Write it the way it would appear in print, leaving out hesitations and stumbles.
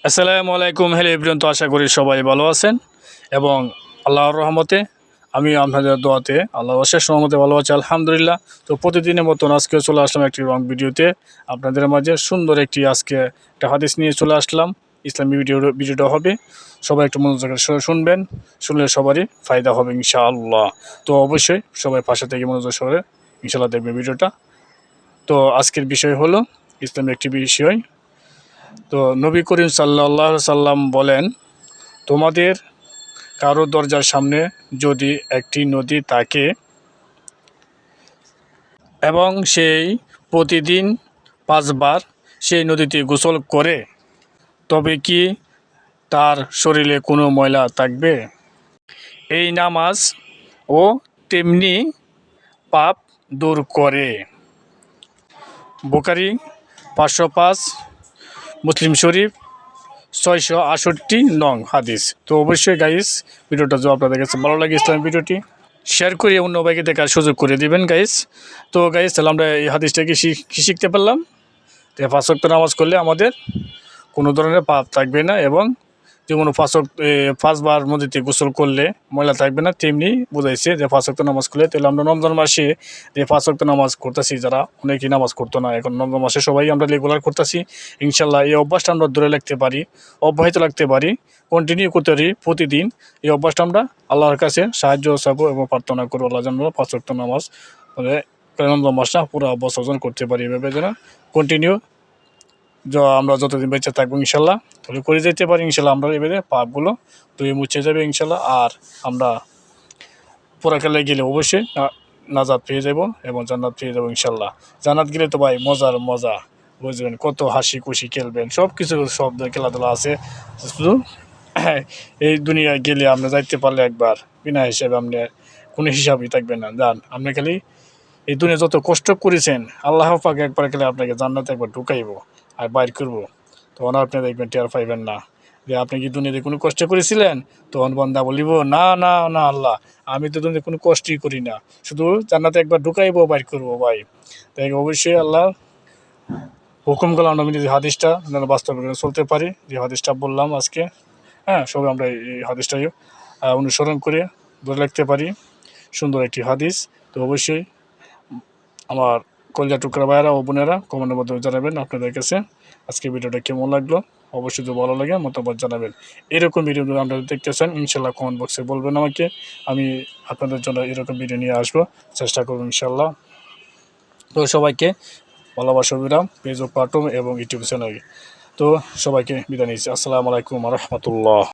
আসসালামু আলাইকুম। Hello everyone, তো আশা করি সবাই ভালো আছেন এবং আল্লাহর রহমতে আমি আপনাদের দোয়াতে আল্লাহর অশেষ রহমতে ভালো আছি আলহামদুলিল্লাহ। তো প্রতিদিনের মতন আজকেও চলে আসলাম একটি রং ভিডিওতে আপনাদের মাঝে সুন্দর একটি আজকে একটা হাদিস নিয়ে চলে আসলাম। ইসলামী ভিডিওটা হবে, সবাই একটু মনোযোগ সহকারে শুনবেন, শুনলে সবারই ফায়দা হবে ইনশাআল্লাহ। তো অবশ্যই সবাই পাশে থেকে মনোযোগ সহকারে ইনশাআল্লাহ দেখবে ভিডিওটা। তো আজকের বিষয় হলো ইসলামের একটি বিষয়। তো নবী করিম সাল্লাল্লাহু আলাইহি সাল্লাম বলেন, তোমাদের কারো দরজার সামনে যদি একটি নদী থাকে এবং সেই প্রতিদিন 5 বার সেই নদীতে গোসল করে, তবে কি তার শরীরে কোনো ময়লা থাকবে? এই নামাজ ও তেমনি পাপ দূর করে। বুখারী 505, মুসলিম শরীফ 668 নং হাদিস। তো অবশ্যই গাইস, ভিডিওটা যদি আপনাদের কাছে ভালো লাগে ইসলামিক ভিডিওটি শেয়ার করে অন্য ভাইকে দেখার সুযোগ করে দিবেন গাইস। তো গাইস, তাহলে আমরা এই হাদিসটাকে কি শিখতে পারলাম? তো 5 ওয়াক্ত নামাজ করলে আমাদের কোনো ধরনের পাপ থাকবে না এবং যেমন 5 বার নদীতে গোসল করলে ময়লা থাকবে না, তেমনি বোঝাইছে যে 5 ওয়াক্ত নামাজ করলে। তাহলে আমরা রমজান মাসে যে 5 ওয়াক্ত নামাজ করতেছি, যারা অনেকেই নামাজ করতো না, এখন রমজান মাসে সবাই আমরা রেগুলার করতেছি। ইনশাল্লাহ এই অভ্যাসটা আমরা ধরে রাখতে পারি, অব্যাহত রাখতে পারি, কন্টিনিউ করতে পারি প্রতিদিন। এই অভ্যাসটা আমরা আল্লাহর কাছে সাহায্য চাবো এবং প্রার্থনা করবো আল্লাহ যেন 5 ওয়াক্ত নামাজ মানে রমজান মাসটা পুরো বছর করতে পারি। এভাবে যেন কন্টিনিউ আমরা যতদিন বেঁচে থাকবো ইনশাল্লাহ তাহলে করে যেতে পারি ইনশাল্লাহ। আমরা এবারে পাপগুলো ধুয়ে মুছে যাবে ইনশাল্লাহ। আর আমরা পরকালে গেলে অবশ্যই নাজাত পেয়ে যাব এবং জান্নাত পেয়ে যাবো ইনশাল্লাহ। জান্নাত গেলে তো ভাই মজার মজা, বুঝবেন কত হাসি খুশি খেলবেন, সব কিছু সব খেলাধুলা আছে। শুধু এই দুনিয়ায় গেলে আপনি যাইতে পারলে একবার বিনা হিসাবে আপনি কোনো হিসাবই থাকবে না। যান আপনি খালি এই দুনিয়া যত কষ্ট করেছেন, আল্লাহ পাক একবার গেলে আপনাকে জান্নাতে একবার ঢুকাইব আর বাইর করবো, তখন আপনি দেখবেন টের পাইবেন না যে আপনি কি দুনিয়াতে কোনো কষ্ট করেছিলেন। তখন বান্দা বলিব, না না না আল্লাহ, আমি তো দুনিয়াতে কোনো কষ্টই করি না, শুধু জান্নাতে একবার ঢুকাইব বাইর করবো ভাই। তাই অবশ্যই আল্লাহ হুকুম করলাম আমি যদি হাদিসটা যেন বাস্তবে চলতে পারি, যে হাদিসটা বললাম আজকে। হ্যাঁ, সবাই আমরা এই হাদিসটাই অনুসরণ করে ধরে রাখতে পারি, সুন্দর একটি হাদিস। তো অবশ্যই আমার কলজা টুকরা ভাইয়েরা ও বোনেরা কমেন্টের মাধ্যমে জানাবেন আপনাদের কাছে আজকে ভিডিওটা কেমন লাগলো। অবশ্যই যদি ভালো লাগে মতামত জানাবেন। এরকম ভিডিও যদি আপনারা দেখতে চান ইনশাল্লাহ কমেন্ট বক্সে বলবেন আমাকে, আমি আপনাদের জন্য এরকম ভিডিও নিয়ে আসবো, চেষ্টা করবো ইনশাল্লাহ। তো সবাইকে ভালোবাসা বিরাম ফেসবুক প্ল্যাটফর্ম এবং ইউটিউব চ্যানেলে। তো সবাইকে বিদায় নিচ্ছি। আসসালামু আলাইকুম রহমতুল্লাহ।